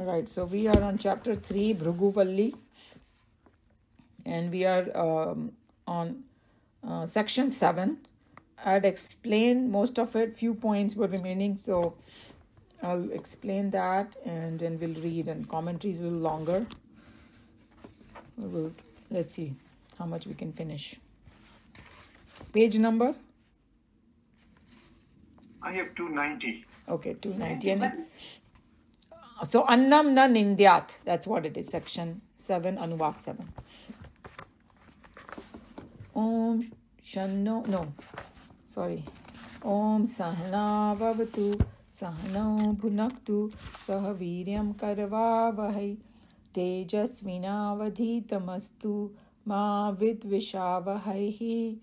All right, so we are on chapter 3, Bhruguvalli, and we are on section 7. I had explained most of it, few points were remaining, so I'll explain that and then we'll read, and commentary is a little longer. Let's see how much we can finish. Page number? I have 290. Okay, 290. And so Annam na Nindyat, that's what it is, section 7, Anuvak 7. Om Sahana Vavatu Sahano Bhunaktu Sahaviryam Karavavahai Tejasvinavadhitamastu Ma Vidvishavahai.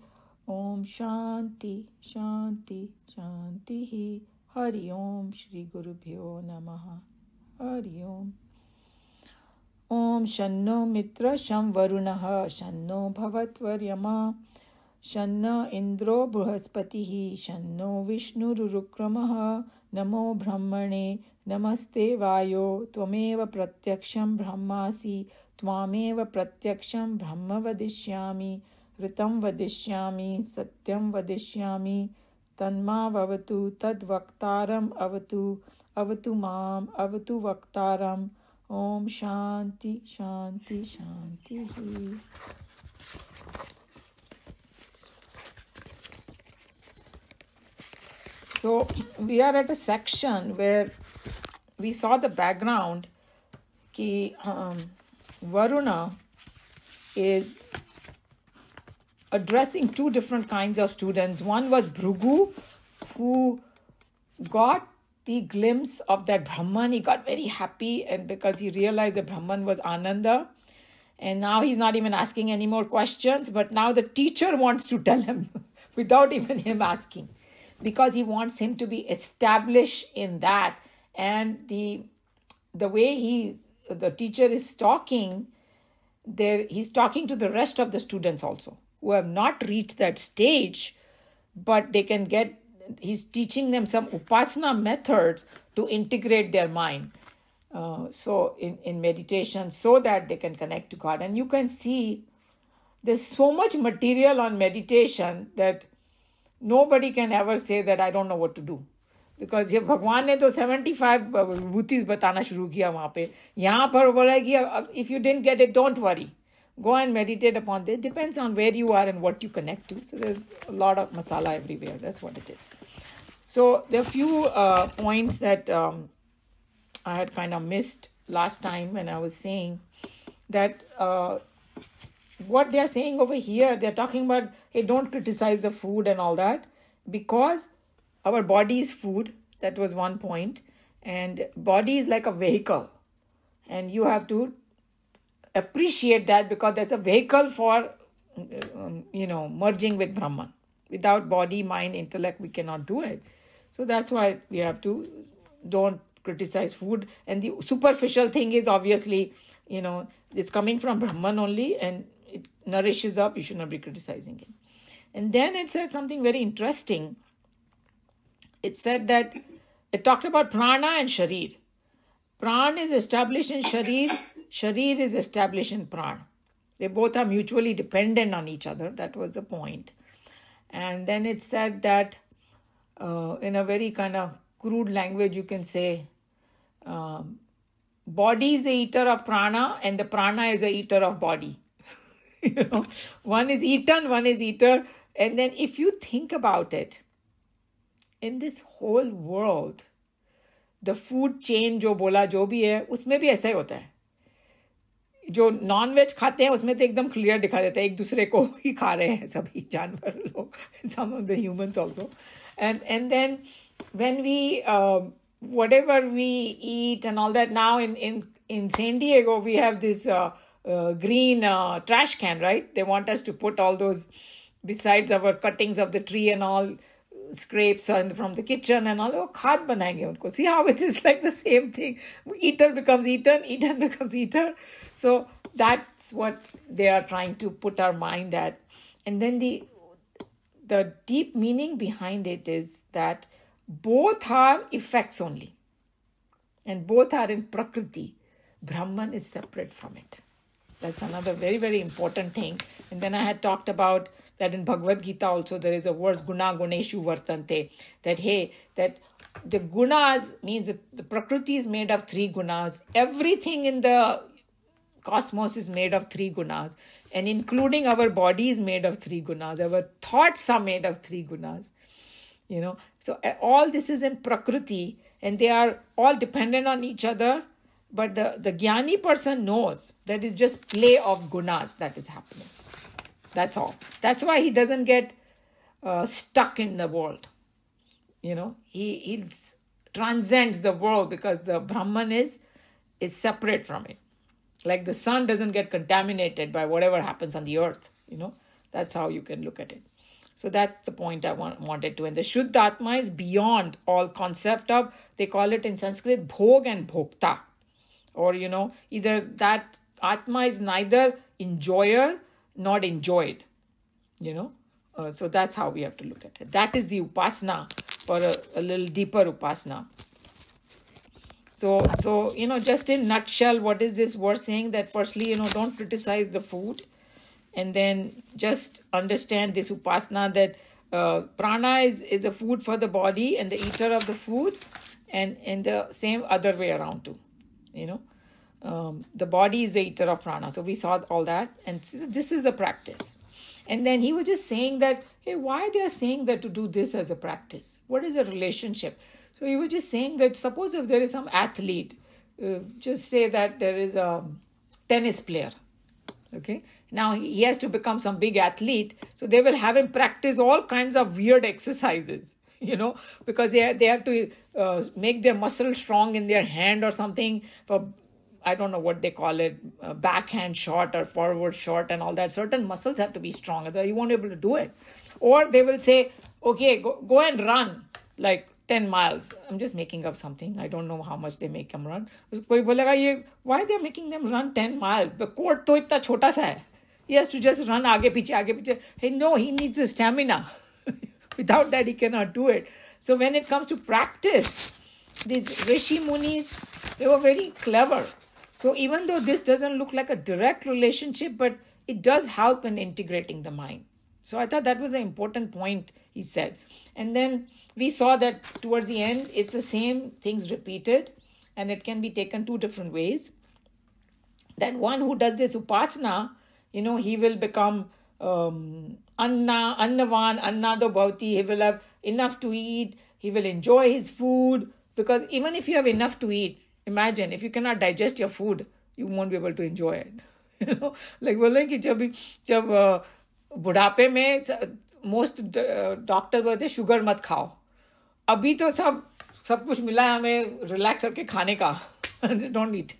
Om Shanti Shanti Shanti. Hari Om Shri Gurubhyo Namaha. Hari Om. Om Shanno Mitra Sham Varunaha Shanno Bhavatvaryama Shanna Indro Bruhaspatihi Shanno Vishnu Rurukramaha Namo Brahmane Namaste Vayo Tvameva Pratyaksham Brahmasi Tvameva Pratyaksham Brahma Vadishyami Ritam Vadishyami Satyam Vadishyami Tanma Vavatu Tad Vaktaram Avatu Avatu Mam Avatu Vaktaram. Om Shanti Shanti Shanti. So we are at a section where we saw the background ki Varuna is addressing two different kinds of students. One was Bhrigu, who got the glimpse of that Brahman. He got very happy, and because he realized that Brahman was Ananda, and now he's not even asking any more questions, but now the teacher wants to tell him without even him asking, because he wants him to be established in that. And the way the teacher is talking there, he's talking to the rest of the students also who have not reached that stage, but they can get. He's teaching them some upasana methods to integrate their mind. So in meditation, so that they can connect to God. And you can see there's so much material on meditation that nobody can ever say that I don't know what to do. Because ये भगवान ने तो 75 विभूतिस बताना शुरू किया वहाँ पे. यहाँ पर बोला कि if you didn't get it, don't worry. Go and meditate upon this. Depends on where you are and what you connect to. So there's a lot of masala everywhere. That's what it is. So there are a few points that I had kind of missed last time when I was saying that what they're saying over here, they're talking about, hey, don't criticize the food and all that, because our body is food. That was one point. And body is like a vehicle. And you have to appreciate that, because that's a vehicle for, merging with Brahman. Without body, mind, intellect, we cannot do it. So that's why we have to don't criticize food. And the superficial thing is obviously, it's coming from Brahman only and it nourishes up. You should not be criticizing it. And then it said something very interesting. It said that it talked about prana and sharir. Pran is established in sharir. Sharir is established in prana. They both are mutually dependent on each other. That was the point. And then it said that in a very kind of crude language, you can say, body is the eater of prana and the prana is the eater of body. One is eaten, one is eater. And then if you think about it, in this whole world, the food chain जो बोला जो भी है, उसमें भी ऐसा ही होता है. जो नॉन वेज खाते हैं उसमें तो एकदम क्लियर दिखा देता है, एक दूसरे को ही खा रहे हैं सभी जानवर लोग, some of the humans also. And then when we whatever we eat and all that, now in San Diego we have this green trash can, right? They want us to put all those, besides our cuttings of the tree and all, scrapes from the kitchen and all, खाद बनाएंगे उनको. See how it is like the same thing. Eater becomes eaten, eaten becomes eater. So that's what they are trying to put our mind at. And then the deep meaning behind it is that both are effects only. and both are in Prakriti. Brahman is separate from it. That's another very, very important thing. And then I had talked about that in Bhagavad Gita also there is a verse, Guna Guneshu Vartante, that hey, that the gunas means that the Prakriti is made of 3 gunas. Everything in the cosmos is made of 3 gunas. And including our body is made of 3 gunas. Our thoughts are made of 3 gunas. So all this is in Prakriti and they are all dependent on each other. But the Jnani person knows that it's just play of gunas that is happening. That's all. That's why he doesn't get stuck in the world. He transcends the world because the Brahman is separate from it. Like the sun doesn't get contaminated by whatever happens on the earth. That's how you can look at it. So that's the point I wanted to. And the Shuddha Atma is beyond all concept of, they call it in Sanskrit, Bhog and Bhokta. Or, either that Atma is neither enjoyer nor enjoyed. So that's how we have to look at it. That is the Upasana for a little deeper Upasana. So, just in nutshell, what is this verse saying? That firstly, don't criticize the food. And then just understand this Upasana that prana is a food for the body and the eater of the food. And in the same other way around too. The body is the eater of prana. So we saw all that. And so this is a practice. And then he was just saying that, hey, why they are saying that to do this as a practice? What is the relationship? So he was just saying that suppose if there is some athlete, just say that there is a tennis player. Okay. Now he has to become some big athlete. So they will have him practice all kinds of weird exercises, because they have to make their muscle strong in their hand or something for, I don't know what they call it, backhand shot or forward shot and all that. Certain muscles have to be strong, otherwise you won't be able to do it. Or they will say, okay, go and run like 10 miles. I'm just making up something. I don't know how much they make them run. Why they're making them run 10 miles? The court to itna chota sa hai. He has to just run aage piche. Hey, no, he needs the stamina. Without that, he cannot do it. So when it comes to practice, these Rishi Munis, they were very clever. So even though this doesn't look like a direct relationship, but it does help in integrating the mind. So I thought that was an important point he said. And then we saw that towards the end, it's the same things repeated and it can be taken 2 different ways. That one who does this Upasana, he will become Annavan, Annado Bhavati. He will have enough to eat. He will enjoy his food. Because even if you have enough to eat, imagine if you cannot digest your food, you won't be able to enjoy it. Like बोले कि जब बुढ़ापे में most doctors बोलते sugar मत खाओ. अभी तो सब कुछ मिला है हमें relax करके खाने का. Don't eat.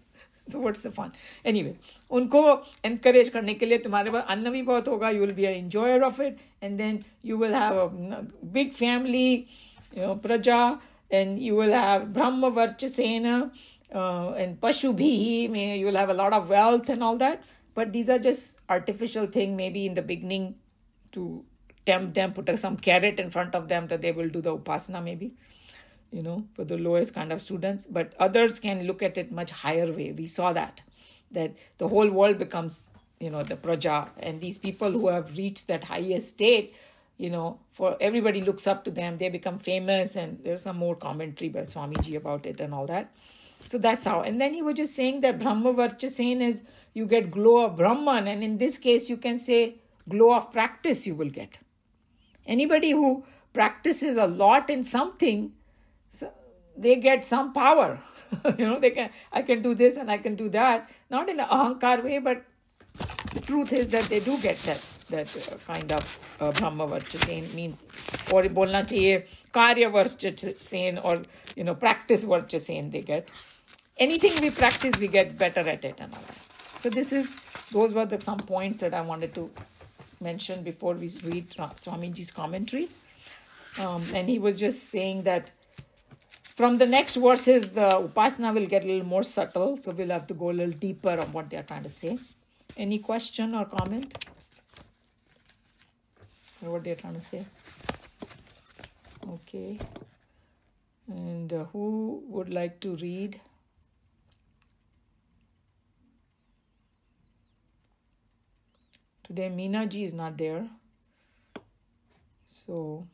So what's the fun? Anyway, उनको encourage करने के लिए तुम्हारे पास अन्न भी बहुत होगा. You will be an enjoyer of it, and then you will have a big family, praja, and you will have Brahma Varchasena and Pashubhihi. You will have a lot of wealth and all that. But these are just artificial things. Maybe in the beginning to tempt them, put some carrot in front of them that they will do the Upasana maybe. For the lowest kind of students. But others can look at it much higher way. We saw that the whole world becomes, the praja. And these people who have reached that highest state, for everybody looks up to them. They become famous. And there's some more commentary by Swamiji about it and all that. So that's how. And then he was just saying that Brahma Varchasen is you get glow of Brahman. And in this case, you can say glow of practice you will get. Anybody who practices a lot in something, so they get some power. I can do this and I can do that. Not in an ahankar way, but the truth is that they do get that kind of Brahma Varchasen means, or bolna chahiye Karya Varchasen, or practice Varchasen they get. Anything we practice, we get better at it and all that. So those were some points that I wanted to mention before we read Swamiji's commentary. And he was just saying that from the next verses, the Upasana will get a little more subtle. So we'll have to go a little deeper on what they're trying to say. Any question or comment? Or what they're trying to say? Okay. And who would like to read Today Meena ji is not there. So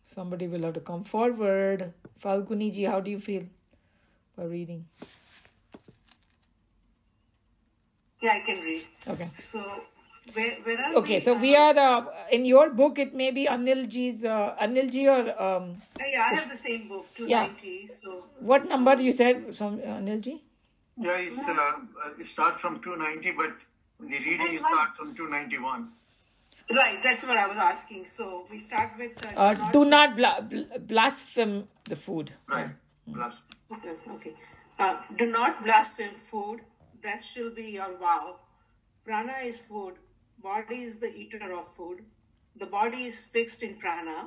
somebody will have to come forward. Falguni ji, how do you feel for reading? Yeah, I can read. Okay. So, where are we? Okay, so we are in your book. It may be Anil ji's Anil ji or Yeah, I have the same book, 290. So, what number you said? Some Anil ji. Yeah, it starts from 290, but the reading starts from 291. right, that's what I was asking. So, we start with Do not blaspheme the food. Right. Plus. Okay. Do not blaspheme food. That shall be your vow. Prana is food. Body is the eater of food. The body is fixed in prana.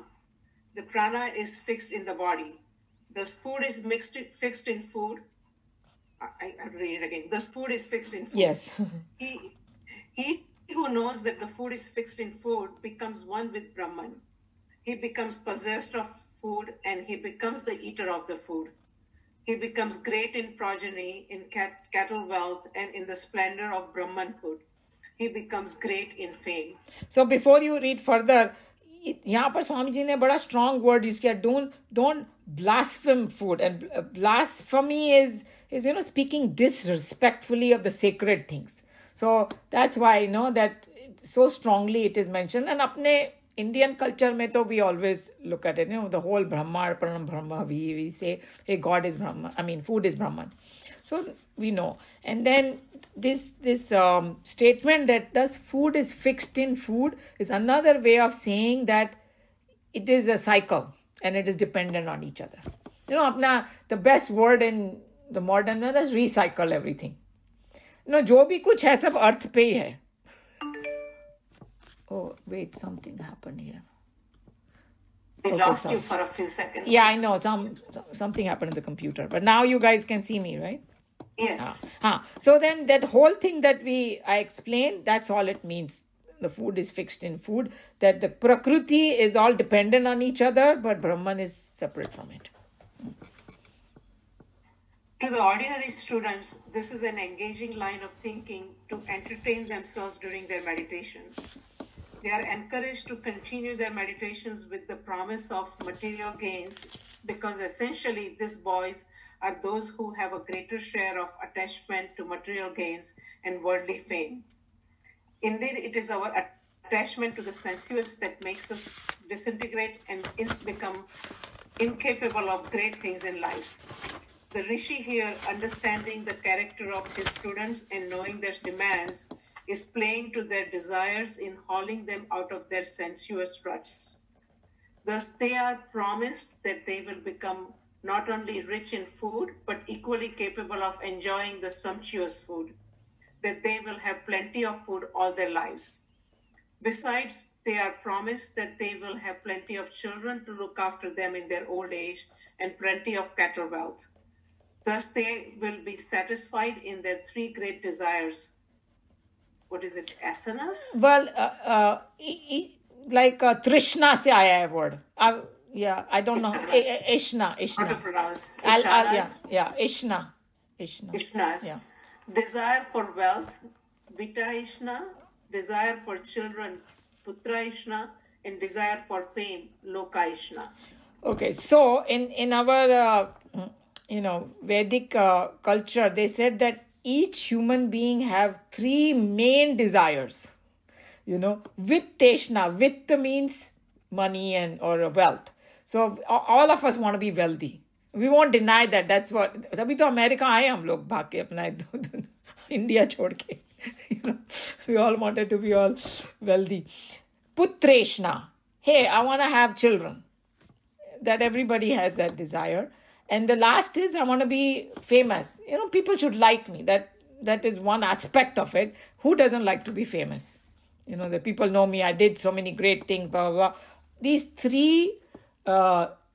The prana is fixed in the body. Thus, food is fixed in food. I'll read it again. Thus, food is fixed in food. Yes. He who knows that the food is fixed in food becomes one with Brahman. He becomes possessed of food and he becomes the eater of the food. He becomes great in progeny, in cattle wealth, and in the splendor of Brahmanhood. He becomes great in fame. So before you read further, यहाँ पर स्वामी जी ने बड़ा strong word use किया. Don't blaspheme food, and blasphemy is speaking disrespectfully of the sacred things. So that's why that so strongly it is mentioned. And अपने Indian culture में तो we always look at it, the whole Brahma, Param Brahma, we say, hey, God is Brahma. I mean, food is Brahman. So we know. And then this statement that thus food is fixed in food is another way of saying that it is a cycle and it is dependent on each other. The best word in the modern world is recycle everything. जो भी कुछ है सब अर्थ पे ही है. Oh, wait, something happened here. We lost you for a few seconds. Yeah, I know. Something happened in the computer. But now you guys can see me, right? Yes. So then that whole thing that I explained, that's all it means. The food is fixed in food. That the Prakriti is all dependent on each other, but Brahman is separate from it. To the ordinary students, this is an engaging line of thinking to entertain themselves during their meditation. They are encouraged to continue their meditations with the promise of material gains because essentially these boys are those who have a greater share of attachment to material gains and worldly fame. Indeed, it is our attachment to the sensuous that makes us disintegrate and become incapable of great things in life. The Rishi here, understanding the character of his students and knowing their demands, is playing to their desires in hauling them out of their sensuous ruts. Thus, they are promised that they will become not only rich in food, but equally capable of enjoying the sumptuous food, that they will have plenty of food all their lives. Besides, they are promised that they will have plenty of children to look after them in their old age and plenty of cattle wealth. Thus, they will be satisfied in their three great desires. What is it? Asanas? Well, like Trishna se aaya hai word. Yeah, I don't know. Ishna. How to pronounce? Ishna. Ishnas. Yeah. Desire for wealth, Vita Ishna. Desire for children, Putra Ishna. And desire for fame, Loka Ishna. Okay, so in our Vedic culture, they said that each human being have three main desires. With Teshna. With means money or wealth. So all of us want to be wealthy. We won't deny that. That's what. तभी तो America आए हम लोग भाग के अपना India छोड़ के. We all wanted to be all wealthy. Putreshna. Hey, I want to have children. That everybody has that desire. And the last is I want to be famous. People should like me. That is one aspect of it. Who doesn't like to be famous? The people know me. I did so many great things, blah, blah, blah. These three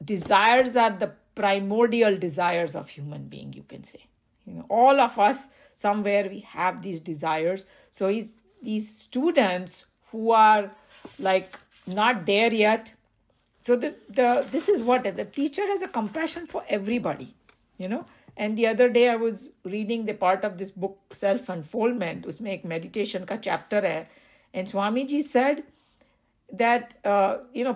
desires are the primordial desires of human being, you can say. All of us, somewhere we have these desires. So these students who are like not there yet, so this is what the teacher has a compassion for everybody, And the other day I was reading the part of this book, Self Unfoldment. उसमें एक meditation का chapter है, And Swamiji said that,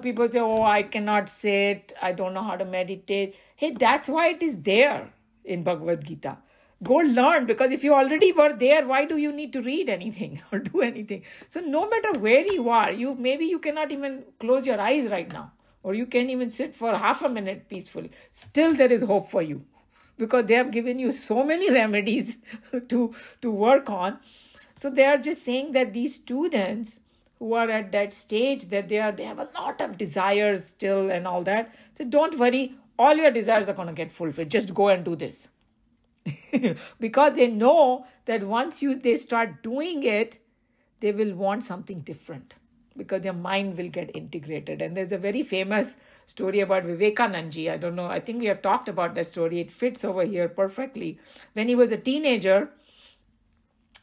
people say, oh, I cannot sit, I don't know how to meditate. Hey, that's why it is there in Bhagavad Gita. Go learn, because if you already were there, why do you need to read anything or do anything? So no matter where you are, maybe you cannot even close your eyes right now, or you can't even sit for half a minute peacefully. Still there is hope for you, because they have given you so many remedies to work on. So they are just saying that these students who are at that stage, that they have a lot of desires still and all that. So don't worry, all your desires are going to get fulfilled. Just go and do this. Because they know that once they start doing it, they will want something different, because their mind will get integrated. And there's a very famous story about Vivekananda. I don't know, I think we have talked about that story. It fits over here perfectly. When he was a teenager,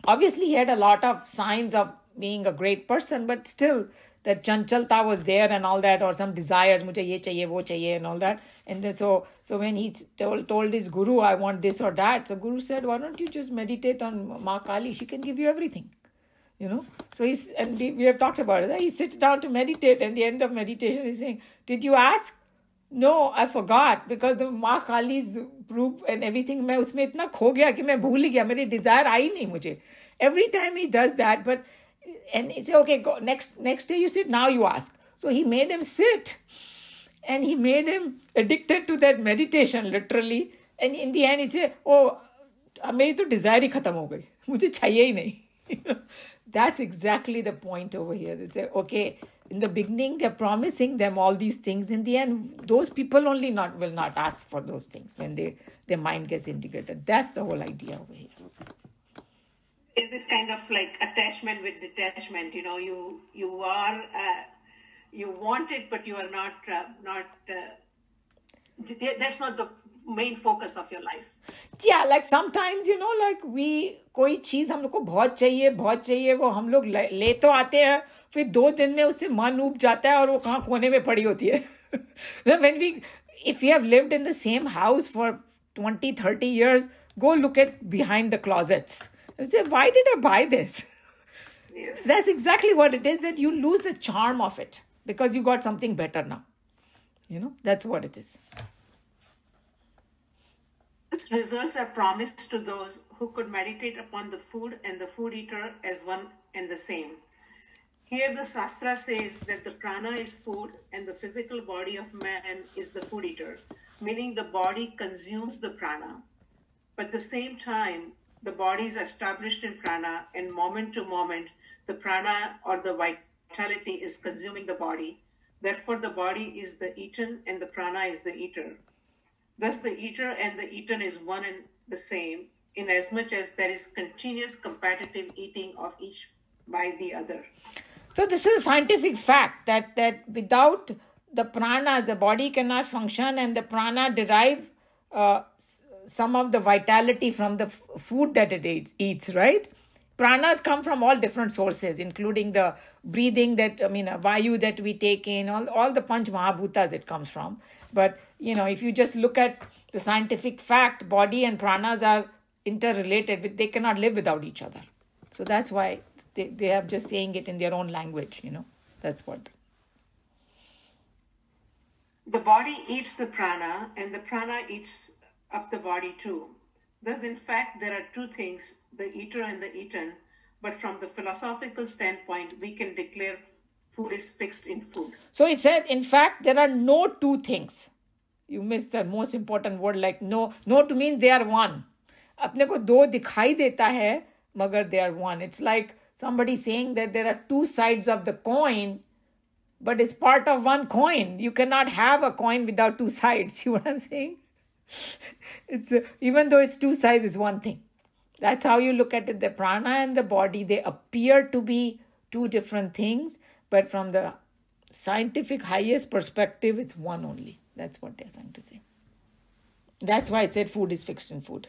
obviously he had a lot of signs of being a great person, but still that chanchalta was there and all that, or some desires, mujhe ye chahiye, wo chahiye and all that. And then so when he told his guru, I want this or that, so guru said, why don't you just meditate on Ma Kali? She can give you everything. So we have talked about it. He sits down to meditate, and at the end of meditation he's saying, did you ask? No, I forgot, because the Ma Kali's proof and everything, मैं उसमें इतना खो गया कि मैं भूल गया, मेरी desire आई नहीं मुझे. Every time he does that, and he said, okay, go next day you sit, now you ask. So he made him sit, and he made him addicted to that meditation, literally. And in the end he said, oh, मेरी तो desire ही खत्म हो गई, मुझे चाहिए ही नहीं. That's exactly the point over here. They say, okay, in the beginning, they're promising them all these things. In the end, those people will not ask for those things when their mind gets integrated. That's the whole idea over here. Is it kind of like attachment with detachment? You are, you want it, but you are not, that's not the main focus of your life. Yeah, like sometimes, like कोई चीज हम लोग को बहुत चाहिए, वो हम लोग ले तो आते हैं, फिर 2 दिन में उससे मन उब जाता है और वो कहाँ कोने में पड़ी होती है. If we have lived in the same house for 20-30 years, go look at behind the closets and say, why did I buy this? Yes. That's exactly what it is, that you lose the charm of it because you got something better now. That's what it is. These results are promised to those who could meditate upon the food and the food eater as one and the same. Here the Shastra says that the prana is food and the physical body of man is the food eater, meaning the body consumes the prana. But at the same time, the body is established in prana, and moment to moment, the prana or the vitality is consuming the body. Therefore, the body is the eaten and the prana is the eater. Thus, the eater and the eaten is one and the same, inasmuch as there is continuous competitive eating of each by the other. So this is a scientific fact that without the pranas, the body cannot function, and the prana derive some of the vitality from the food that it eats, right? Pranas come from all different sources, including the breathing vayu that we take in, all the Panch Mahabhutas it comes from. But, if you just look at the scientific fact, body and pranas are interrelated. They cannot live without each other. So that's why they are just saying it in their own language, That's what. The body eats the prana, and the prana eats up the body too. Thus, in fact, there are 2 things, the eater and the eaten. But from the philosophical standpoint, we can declare food is fixed in food. So it said, in fact, there are no 2 things. You missed the most important word, like no. No to mean they are one. अपने को 2 दिखाई देता है, मगर they are one. It's like somebody saying that there are 2 sides of the coin, but it's part of one coin. You cannot have a coin without 2 sides. See what I'm saying? It's even though it's 2 sides, is one thing. That's how you look at it. The prana and the body, they appear to be 2 different things, but from the scientific highest perspective, it's one only. That's what they're trying to say. That's why I said food is fixed in food.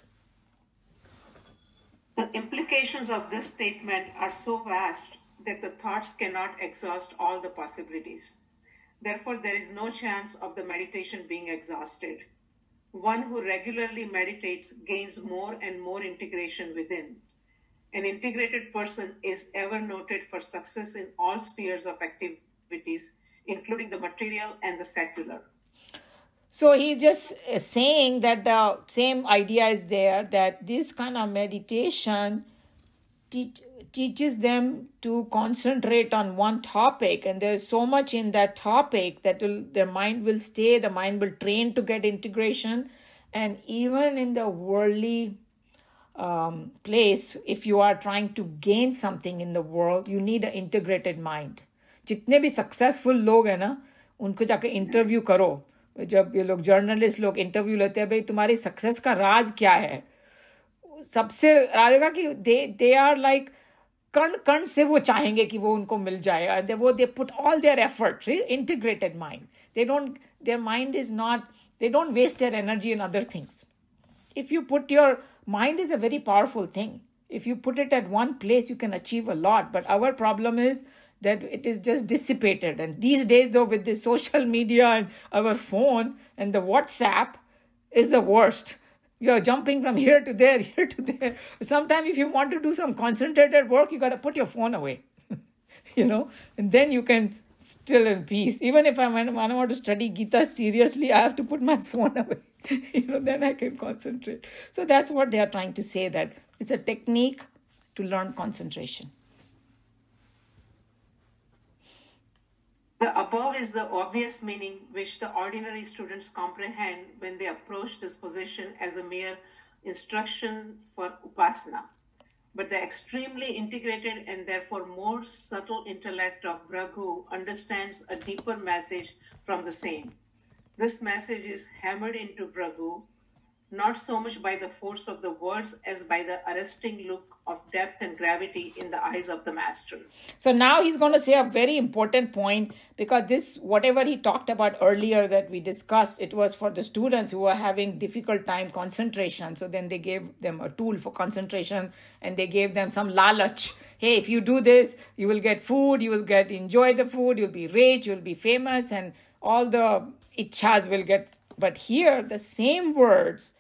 The implications of this statement are so vast that the thoughts cannot exhaust all the possibilities. Therefore, there is no chance of the meditation being exhausted. One who regularly meditates gains more and more integration within. An integrated person is ever noted for success in all spheres of activities, including the material and the secular. So he's just saying that the same idea is there, that this kind of meditation teaches them to concentrate on one topic, and there's so much in that topic that their mind will stay, the mind will train to get integration. And even in the worldly place, if you are trying to gain something in the world, you need an integrated mind. जितने भी successful लोग हैं ना, उनको जाके interview करो. जब ये लोग जर्नलिस्ट लोग इंटरव्यू लेते हैं, भाई तुम्हारी सक्सेस का राज क्या है, सबसे राजेगा कि दे आर लाइक कण कण से वो चाहेंगे कि वो उनको मिल जाए. They put all their effort, integrated mind. Their mind is not, they don't waste their energy in other things. If you put your mind is a very powerful thing. If you put it at one place, you can achieve a lot. But our problem is that it is just dissipated. And these days, though, with the social media and our phone and the WhatsApp is the worst. You're jumping from here to there, here to there. Sometimes if you want to do some concentrated work, you got to put your phone away, and then you can still in peace. Even if I want to study Gita seriously, I have to put my phone away. Then I can concentrate. So that's what they are trying to say, that it's a technique to learn concentration. The above is the obvious meaning which the ordinary students comprehend when they approach this position as a mere instruction for upasana. But the extremely integrated and therefore more subtle intellect of Bhrigu understands a deeper message from the same. This message is hammered into Bhrigu, not so much by the force of the words as by the arresting look of depth and gravity in the eyes of the master. So now he's going to say a very important point, because this, whatever he talked about earlier that we discussed, it was for the students who were having difficult time concentration. So then they gave them a tool for concentration, and they gave them some lalach. Hey, if you do this, you will get food, you will enjoy the food, you'll be rich, you'll be famous, and all the ichhas will get. But here, the same words,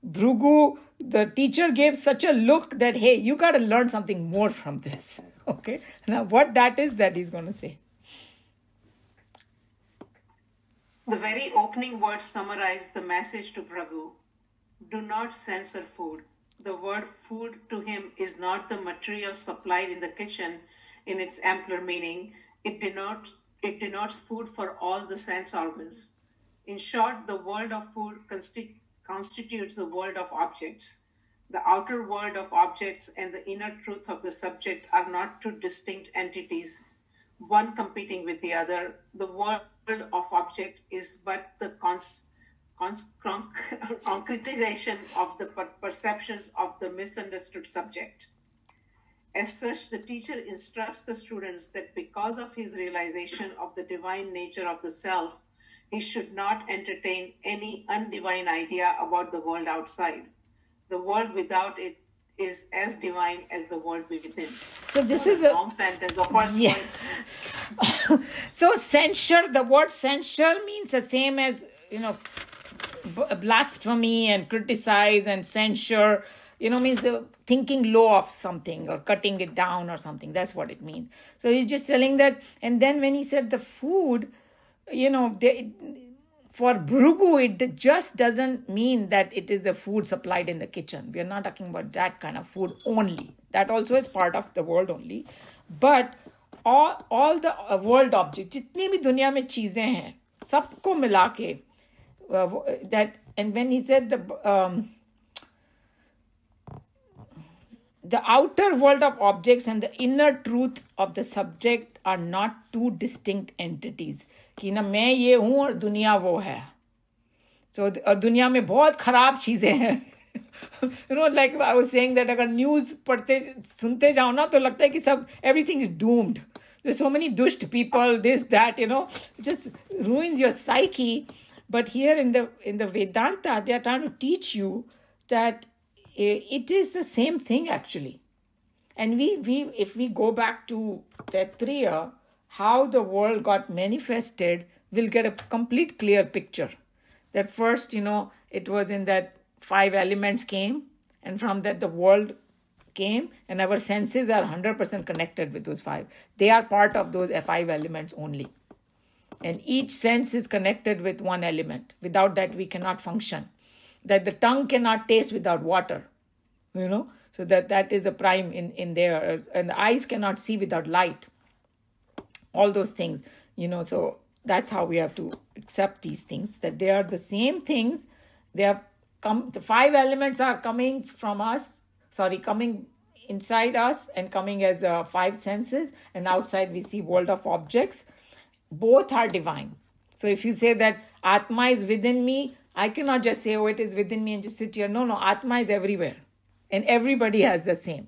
Bhrigu, the teacher gave such a look that, hey, you got to learn something more from this. Okay. Now, what that is, that he's going to say. The very opening words summarize the message to Bhrigu. Do not censor food. The word food to him is not the material supplied in the kitchen in its ampler meaning. It denotes food for all the sense organs. In short, the world of food constitutes the world of objects. The outer world of objects and the inner truth of the subject are not two distinct entities, one competing with the other. The world of object is but the concretization of the perceptions of the misunderstood subject. As such, the teacher instructs the students that because of his realization of the divine nature of the self, he should not entertain any undivine idea about the world outside. The world without it is as divine as the world within. So this is a long sentence. The first one. So censure, the word censure means the same as, blasphemy and criticize and censure, means the thinking low of something or cutting it down or something. That's what it means. So he's just telling that. And then when he said the food, for Bhrigu, it just doesn't mean that it is the food supplied in the kitchen. We are not talking about that kind of food only. That also is part of the world only. But all the world objects, जितनी भी दुनिया में चीजें हैं, सबको मिला के, that, and when he said the outer world of objects and the inner truth of the subject are not two distinct entities. कि ना मैं ये हूँ और दुनिया वो है. So और दुनिया में बहुत खराब चीजें हैं. Like I was saying that अगर news पढ़ते सुनते जाओ ना तो लगता है कि सब everything is doomed. There's so many dusht people, this, that, it just ruins your psyche. But here in the Vedanta, they are trying to teach you that it is the same thing actually. And if we go back to Taittiriya, how the world got manifested, we'll get a complete clear picture. That first, it was in that 5 elements came, and from that the world came, and our senses are 100% connected with those 5. They are part of those 5 elements only. And each sense is connected with one element. Without that, we cannot function. That the tongue cannot taste without water, So that is a prime in there. And the eyes cannot see without light. All those things, so that's how we have to accept these things, that they are the same things. They have come, the 5 elements are coming coming inside us and coming as 5 senses, and outside we see world of objects. Both are divine. So if you say that Atma is within me, I cannot just say, it is within me and just sit here. No, Atma is everywhere. And everybody has the same.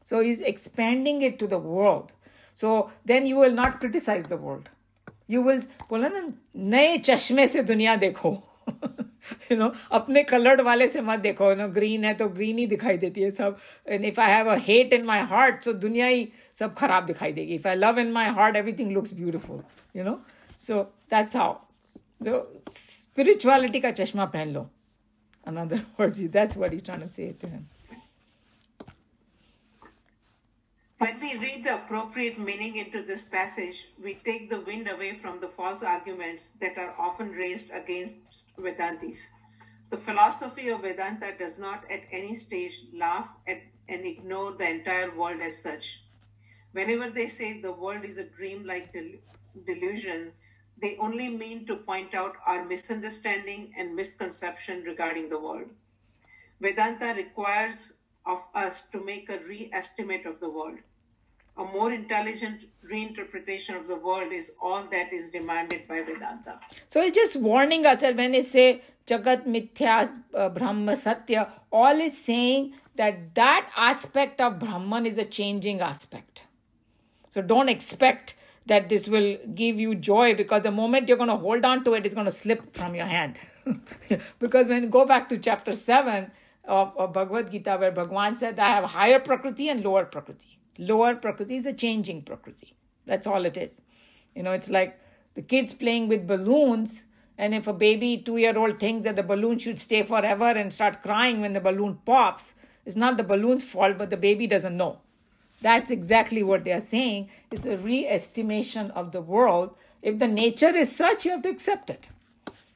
So he's expanding it to the world. So then you will not criticize the world. You will, बोला ना, नए चश्मे से दुनिया देखो. अपने colored वाले से मत देखो. Green है तो green ही दिखाई देती है सब. And if I have a hate in my heart, so दुनिया ही सब खराब दिखाई देगी. If I love in my heart, everything looks beautiful. So that's how. The spirituality का चश्मा पहन लो. In other words, that's what he's trying to say to him. When we read the appropriate meaning into this passage, we take the wind away from the false arguments that are often raised against Vedantis. The philosophy of Vedanta does not at any stage laugh at and ignore the entire world as such. Whenever they say the world is a dream-like delusion, they only mean to point out our misunderstanding and misconception regarding the world. Vedanta requires of us to make a re-estimate of the world. A more intelligent reinterpretation of the world is all that is demanded by Vedanta. So it's just warning us that when they say Jagat Mithya Brahma Satya, all is saying that aspect of Brahman is a changing aspect. So don't expect that this will give you joy, because the moment you're going to hold on to it, it's going to slip from your hand. Because when you go back to chapter 7 of Bhagavad Gita, where Bhagavan said, I have higher Prakriti and lower Prakriti. Lower Prakriti is a changing Prakriti. That's all it is. It's like the kids playing with balloons, and if a baby 2-year-old thinks that the balloon should stay forever and start crying when the balloon pops, it's not the balloon's fault, but the baby doesn't know. That's exactly what they are saying. It's a re-estimation of the world. If the nature is such, you have to accept it.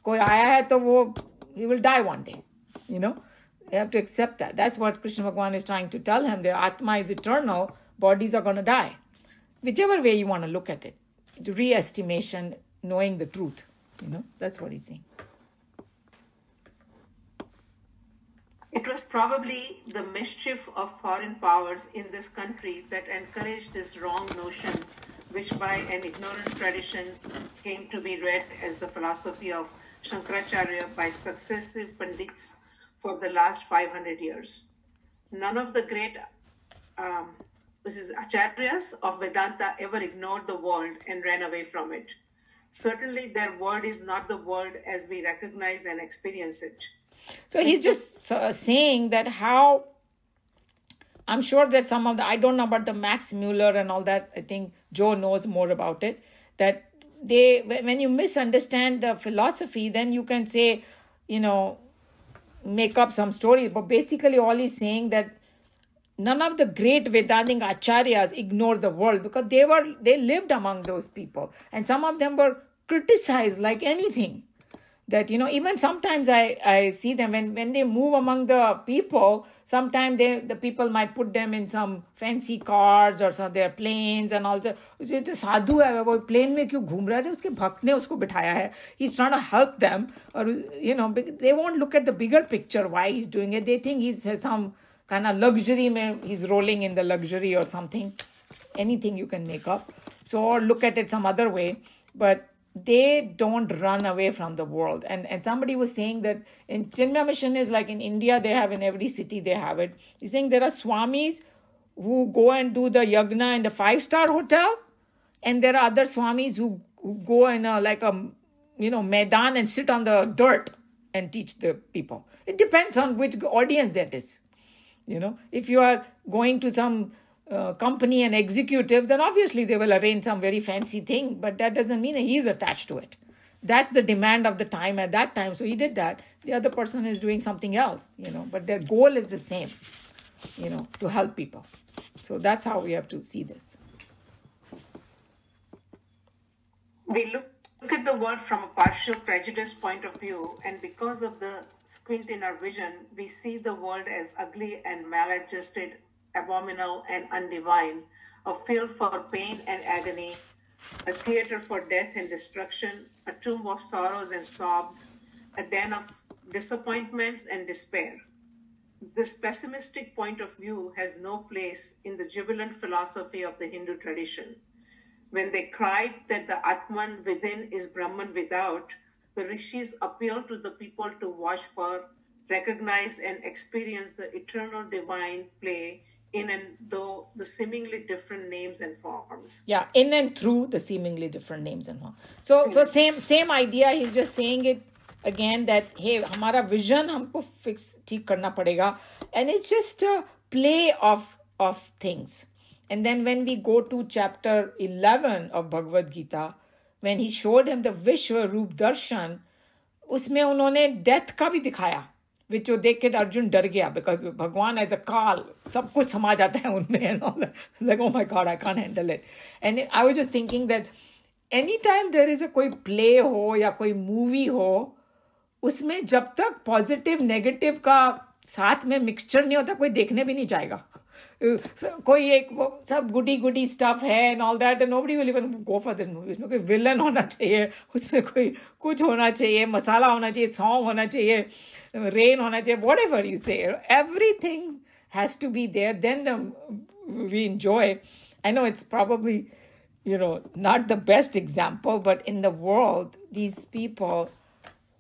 Koi aaya hai to he will die one day. You have to accept that. That's what Krishna Bhagavan is trying to tell him. Their Atma is eternal. Bodies are going to die. Whichever way you want to look at it. It's re-estimation, knowing the truth. That's what he's saying. It was probably the mischief of foreign powers in this country that encouraged this wrong notion, which by an ignorant tradition came to be read as the philosophy of Shankaracharya by successive Pandits for the last 500 years. None of the great Acharyas of Vedanta ever ignored the world and ran away from it. Certainly their world is not the world as we recognize and experience it. So he's just saying that how, I'm sure that some of the, I don't know about the Max Muller and all that, I think Joe knows more about it, that when you misunderstand the philosophy, then you can say, make up some story. But basically all he's saying that none of the great Vedantic Acharyas ignored the world, because they lived among those people. And some of them were criticized like anything. That, even sometimes I see them when they move among the people, sometimes the people might put them in some fancy cars or some their planes and all that. तो साधु है वो plane में क्यों घूम रहा है, उसके भक्त ने उसको बिठाया है. He's trying to help them, or they won't look at the bigger picture why he's doing it. They think he's some kind of luxury, he's rolling in the luxury or something. Anything you can make up. So, or look at it some other way, but they don't run away from the world. And somebody was saying that in Chinmaya Mission is like in India, they have in every city, they have it. He's saying there are swamis who go and do the yagna in the 5-star hotel. And there are other swamis who go in a maidan and sit on the dirt and teach the people. It depends on which audience that is. If you are going to some company and executive, then obviously they will arrange some very fancy thing, but that doesn't mean that he's attached to it. That's the demand of the time at that time. So he did that. The other person is doing something else, but their goal is the same. to help people. So that's how we have to see this. We look at the world from a partial prejudice point of view, and because of the squint in our vision, we see the world as ugly and maladjusted, abominable and undivine, a field for pain and agony, a theater for death and destruction, a tomb of sorrows and sobs, a den of disappointments and despair. This pessimistic point of view has no place in the jubilant philosophy of the Hindu tradition. When they cried that the Atman within is Brahman without, the rishis appealed to the people to watch for, recognize, and experience the eternal divine play in and though the seemingly different names and forms. Yeah, in and through the seemingly different names and forms. So same idea. He's just saying it again that hey, हमारा vision हमको fix ठीक करना पड़ेगा, and it's just a play of things. And then when we go to chapter 11 of Bhagavad Gita, when he showed him the Vishwa Roop Darshan, उसमें उन्होंने death का भी दिखाया, which वो देख के अर्जुन डर गया, because भगवान as a काल सब कुछ समा जाता है उनमें, and all that. Like, oh my God, I can't handle it. And I was just thinking that anytime there is a कोई play हो या कोई movie हो, उसमें जब तक positive negative का साथ में mixture नहीं होता, कोई देखने भी नहीं जाएगा. कोई एक सब गुडी स्टफ है and all that, and nobody will even go for this movie. उसमें कोई विलन होना चाहिए, उसमें कोई कुछ होना चाहिए, मसाला होना चाहिए, सॉन्ग होना चाहिए, रेन होना चाहिए, whatever you say, everything has to be there, then we enjoy. I know it's probably not the best example, but in the world these people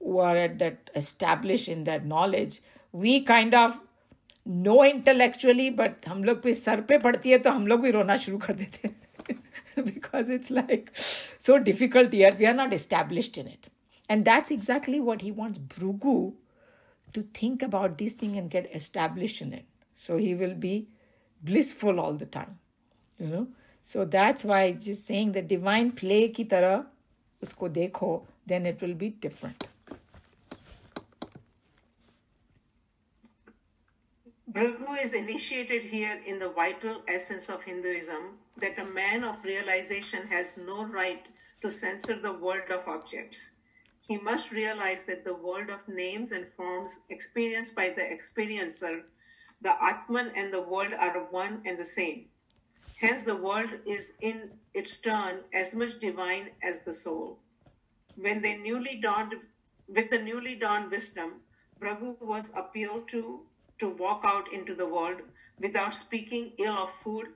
who are at that established in that knowledge, we kind of know intellectually, but हम लोग पे sir पे पड़ती है तो हम लोग भी रोना शुरू कर देते हैं because it's like so difficult, yet we are not established in it. And that's exactly what he wants Bhrigu to think about this thing and get established in it, so he will be blissful all the time. So that's why he's just saying the divine play की तरह उसको देखो, then it will be different. Bhrigu is initiated here in the vital essence of Hinduism, that a man of realization has no right to censor the world of objects. He must realize that the world of names and forms experienced by the experiencer, the Atman and the world are one and the same. Hence, the world is in its turn as much divine as the soul. With the newly dawned wisdom, Bhrigu was appealed to walk out into the world without speaking ill of food.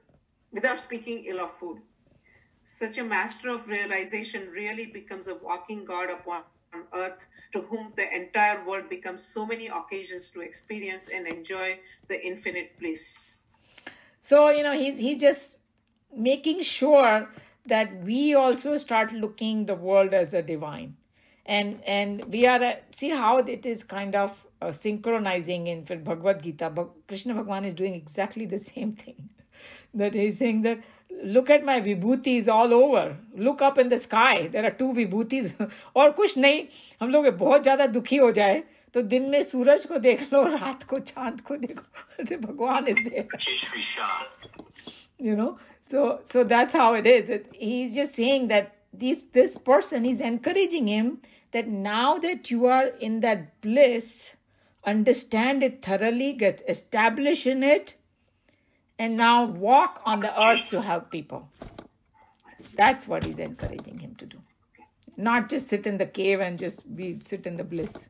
Such a master of realization really becomes a walking God upon earth, to whom the entire world becomes so many occasions to experience and enjoy the infinite bliss. So, he's just making sure that we also start looking the world as a divine. And we are, see how it is kind of synchronizing in Bhagavad Gita. Krishna Bhagwan is doing exactly the same thing. That he's saying that, look at my vibhutis all over. Look up in the sky. There are 2 vibhutis. और कुछ नहीं, हम लोग बहुत ज़्यादा दुखी हो जाए तो दिन में सूरज को देख लो, रात को चांद को देखो. भगवान is there. So that's how it is. He's just saying that this person is encouraging him that now that you are in that bliss, understand it thoroughly, get established in it, and now walk on the earth to help people. That's what he's encouraging him to do. Not just sit in the cave and just sit in the bliss.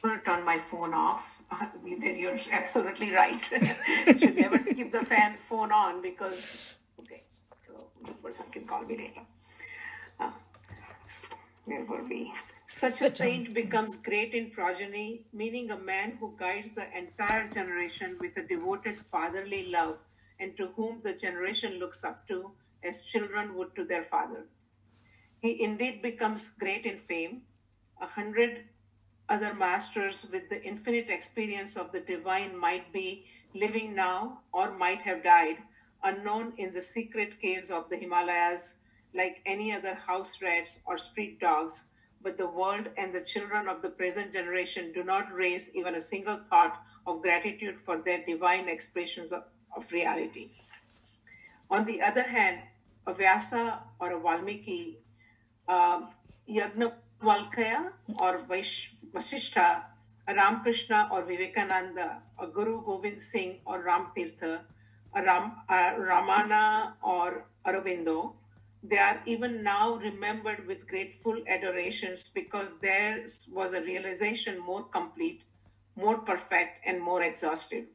I'm going to turn my phone off. You're absolutely right. Should never keep the phone on because, okay, so the person can call me later. Where were we? Such a saint becomes great in progeny, meaning a man who guides the entire generation with a devoted fatherly love, and to whom the generation looks up to as children would to their father. He indeed becomes great in fame. 100 other masters with the infinite experience of the divine might be living now or might have died, unknown in the secret caves of the Himalayas, like any other house rats or street dogs, but the world and the children of the present generation do not raise even a single thought of gratitude for their divine expressions of reality. On the other hand, a Vyasa or a Valmiki, Yagnavalkya or Vasishtha, a Ramakrishna or Vivekananda, a Guru Govind Singh or Ram Tirtha, a Ramana or Aurobindo, they are even now remembered with grateful adorations because theirs was a realization more complete, more perfect, and more exhaustive.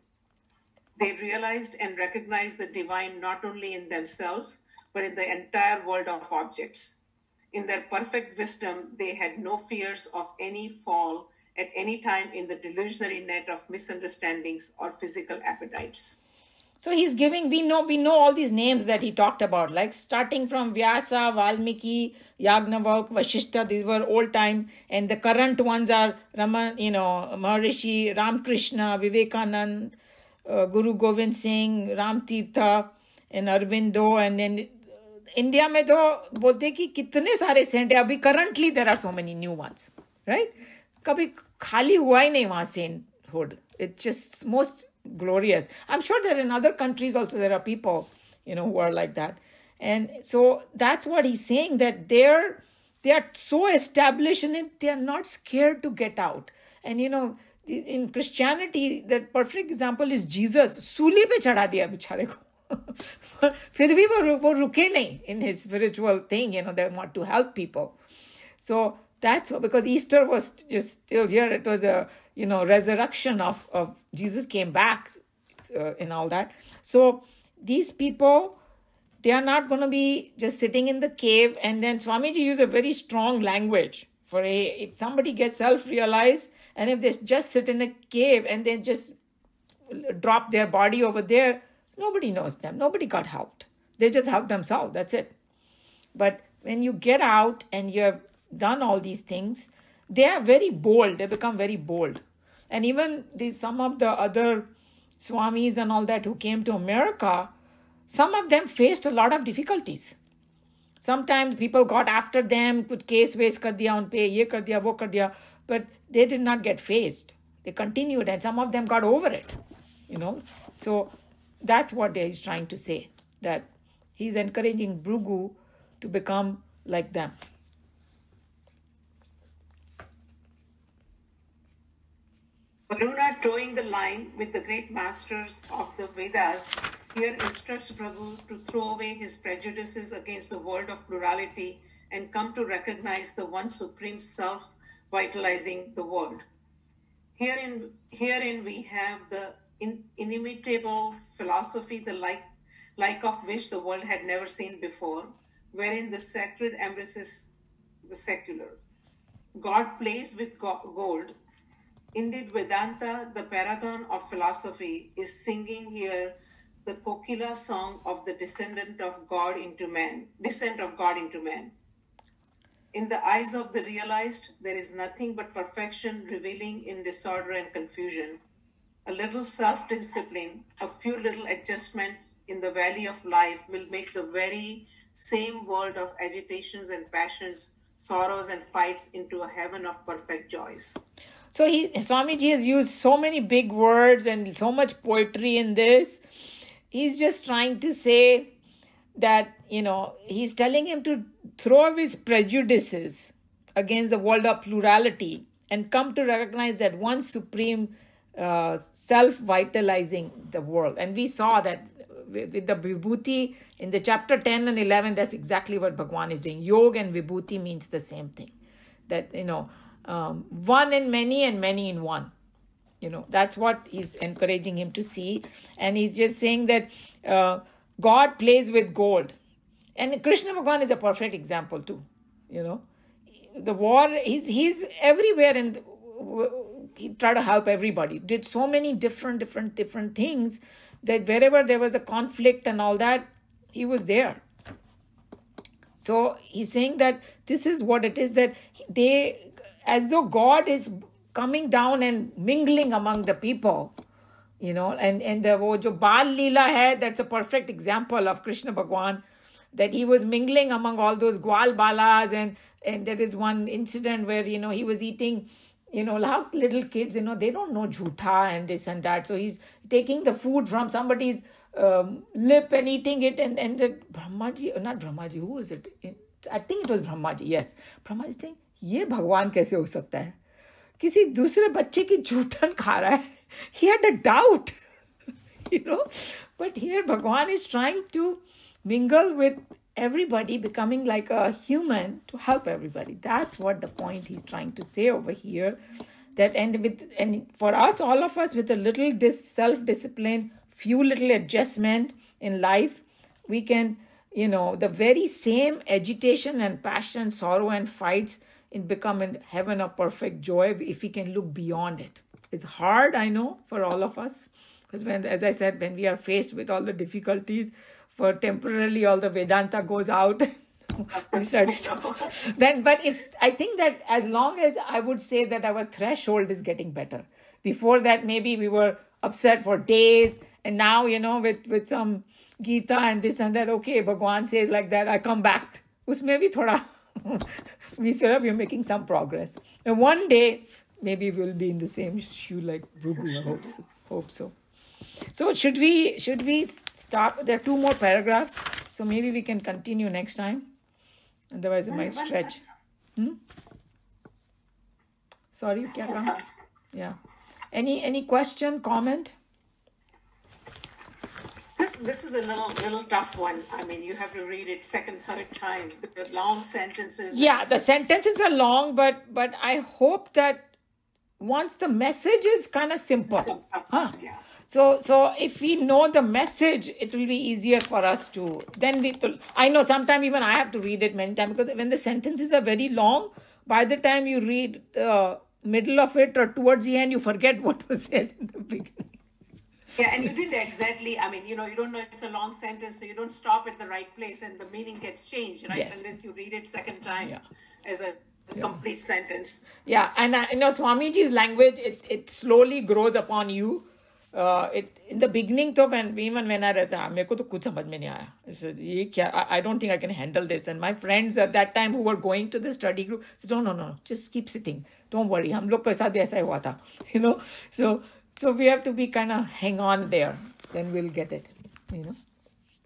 They realized and recognized the divine not only in themselves, but in the entire world of objects. In their perfect wisdom, they had no fears of any fall at any time in the delusionary net of misunderstandings or physical appetites. So he's giving, we know all these names that he talked about, like starting from Vyasa, Valmiki, Yagnavalk, Vasishtha, these were old time, and the current ones are Maharishi, Ramakrishna, Vivekananda, Guru Govind Singh, Ram Tirtha, and Aurobindo, and then India में तो बोलते कि कितने सारे Saint है अभी currently there are so many new ones, right? कभी खाली हुआ ही नहीं वहाँ sainthood. It's just most glorious. I'm sure that in other countries also there are people, who are like that. And so that's what he's saying, that they are so established in it, they are not scared to get out. And in Christianity, the perfect example is Jesus. सूली पे चढ़ा दिया बेचारे को. फिर भी वो रुके नहीं in his spiritual thing, they want to help people. So that's because Easter was just still here. It was a, resurrection of Jesus came back and all that. So these people, they are not going to be just sitting in the cave. And then Swamiji used a very strong language for if somebody gets self-realized and if they just sit in a cave and then just drop their body over there, nobody knows them. Nobody got helped. They just helped themselves. That's it. But when you get out and you have done all these things, they are very bold. They become very bold. And even some of the other Swamis and all that who came to America, some of them faced a lot of difficulties. Sometimes people got after them, put case waste kar diya un pe, ye kar diya, wo kar diya, but they did not get faced. They continued and some of them got over it, So that's what he's trying to say, that he's encouraging Bhrigu to become like them. Varuna, towing the line with the great masters of the Vedas, here instructs Prabhu to throw away his prejudices against the world of plurality and come to recognize the one supreme self vitalizing the world. Herein we have the inimitable philosophy, the like of which the world had never seen before, wherein the sacred embraces the secular. God plays with gold. Indeed, Vedanta, the paragon of philosophy, is singing here the Kokila song of the descent of God into man. In the eyes of the realized, there is nothing but perfection revealing in disorder and confusion. A little self-discipline, a few little adjustments in the valley of life will make the very same world of agitations and passions, sorrows and fights into a heaven of perfect joys. So Swamiji has used so many big words and so much poetry in this. He's just trying to say that, he's telling him to throw away his prejudices against the world of plurality and come to recognize that one supreme self-vitalizing the world. And we saw that with the Vibhuti in the chapter 10 and 11, that's exactly what Bhagwan is doing. Yoga and Vibhuti means the same thing. That, one in many and many in one. That's what he's encouraging him to see. And he's just saying that God plays with gold. And Krishna Bhagwan is a perfect example too. The war, he's everywhere and he tried to help everybody. Did so many different things that wherever there was a conflict and all that, he was there. So he's saying that this is what it is, that they, as though God is coming down and mingling among the people, and the wo jo Bal Leela hai, that's a perfect example of Krishna Bhagwan, that he was mingling among all those Gwal Balas, and there is one incident where, he was eating, how little kids, they don't know jhootha and this and that. So he's taking the food from somebody's lip and eating it, and the Brahmaji, not Brahmaji, who was it? I think it was Brahmaji, yes. Brahmaji saying, ये भगवान कैसे हो सकता है? किसी दूसरे बच्चे की जूठन खा रहा है. He had a doubt, But here Bhagwan is trying to mingle with everybody, becoming like a human to help everybody. That's what the point he's trying to say over here. And for us, all of us, with a little self-discipline, few little adjustment in life, we can, the very same agitation and passion, sorrow and fights become in heaven of perfect joy if we can look beyond it. It's hard, I know, for all of us. Because as I said, when we are faced with all the difficulties, for temporarily all the Vedanta goes out. We start but I think that as long as I would say that our threshold is getting better. Before that, maybe we were upset for days. And now, with some Gita and this and that, okay, Bhagwan says like that, I come back. Usme bhi thoda, we feel like we're making some progress. And one day, maybe we'll be in the same shoe like Bhrigu. I hope so. So should we stop? There are 2 more paragraphs. So maybe we can continue next time. Otherwise, it might stretch. Sorry, kya kaha? Yeah. Any question, comment? This is a little tough one. I mean, you have to read it second, third time. The long sentences. Yeah, the sentences are long, but I hope that once the message is kind of simple. Yeah. So if we know the message, it will be easier for us to. I know sometimes even I have to read it many times, because when the sentences are very long, by the time you read middle of it or towards the end, you forget what was said in the beginning. Yeah, and you didn't exactly, I mean, you don't know it's a long sentence, so you don't stop at the right place and the meaning gets changed, right? Yes. Unless you read it second time as a complete sentence. Yeah, and Swamiji's language, it slowly grows upon you. In the beginning, even when I was, मेरे को तो कुछ समझ में नहीं आया. I don't think I can handle this. And my friends at that time who were going to the study group said, no, just keep sitting. Don't worry. हम लोग के साथ भी ऐसा ही हुआ था. So we have to be kind of hang on there. Then we'll get it.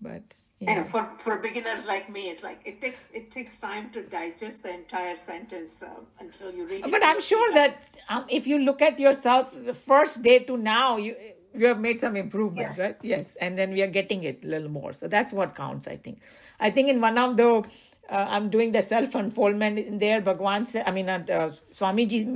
But for beginners like me, it's like it takes time to digest the entire sentence until you read it. But I'm sure that if you look at yourself, the first day to now, you have made some improvements, right? Yes. And then we are getting it a little more. So that's what counts, I think. I think in one of the, I'm doing the self-unfoldment in there, Bhagwan said, Swamiji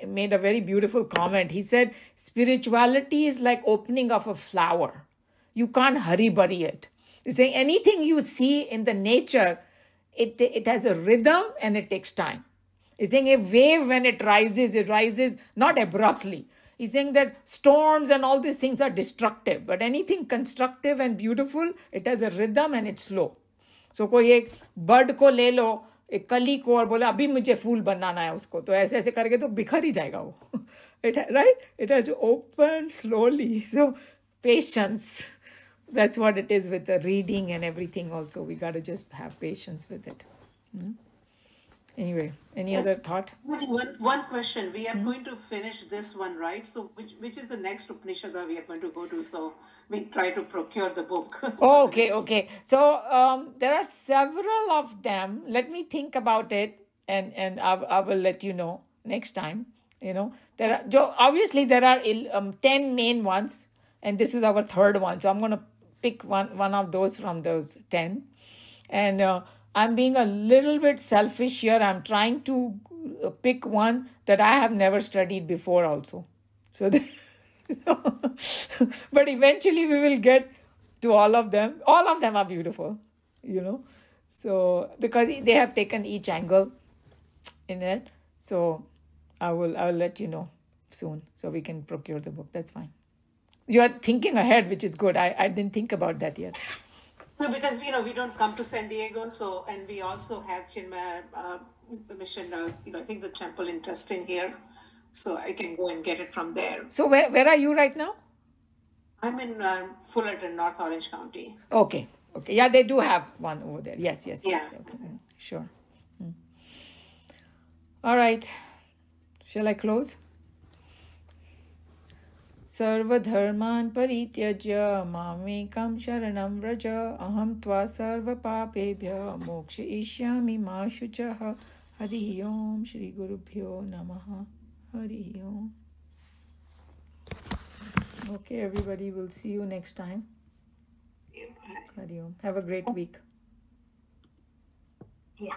made a very beautiful comment. He said, spirituality is like opening of a flower. You can't hurry-burry it. He's saying anything you see in the nature, it has a rhythm and it takes time. He's saying a wave, when it rises not abruptly. He's saying that storms and all these things are destructive, but anything constructive and beautiful, it has a rhythm and it's slow. So कोई एक bird को ले लो, एक कली को, और बोले अभी मुझे फूल बनाना है उसको, तो ऐसे ऐसे करके तो बिखर ही जाएगा वो. Right? It has to open slowly. So patience. That's what it is with the reading and everything also. We got to just have patience with it. Anyway, any other thought? One question. We are going to finish this one, right? So which is the next Upanishad that we are going to go to? So we try to procure the book. Okay. So there are several of them. Let me think about it, and I will let you know next time. Obviously there are 10 main ones, and this is our third one. So I'm going to pick one of those from those 10. And I'm being a little bit selfish here. I'm trying to pick one that I have never studied before also. But eventually we will get to all of them. All of them are beautiful, So because they have taken each angle in it. So I will let you know soon so we can procure the book. That's fine. You are thinking ahead, which is good. I didn't think about that yet. No, because we don't come to San Diego, and we also have Chinmaya Mission. I think the temple interesting here, so I can go and get it from there. So where are you right now? I'm in Fullerton, North Orange County. Okay. Okay. Yeah, they do have one over there. Yes. Yeah. Okay. Sure. All right. Shall I close? सर्वधर्मान् परित्यज्य मामेकं शरणं व्रज अहं त्वा सर्वपापेभ्यः मोक्षयिष्यामि मा शुचः हरि ओम श्री गुरुभ्यो नमः हरि ओम. Okay, everybody, we'll see you next time. Bye. Hari Om. Have a great week. Yeah.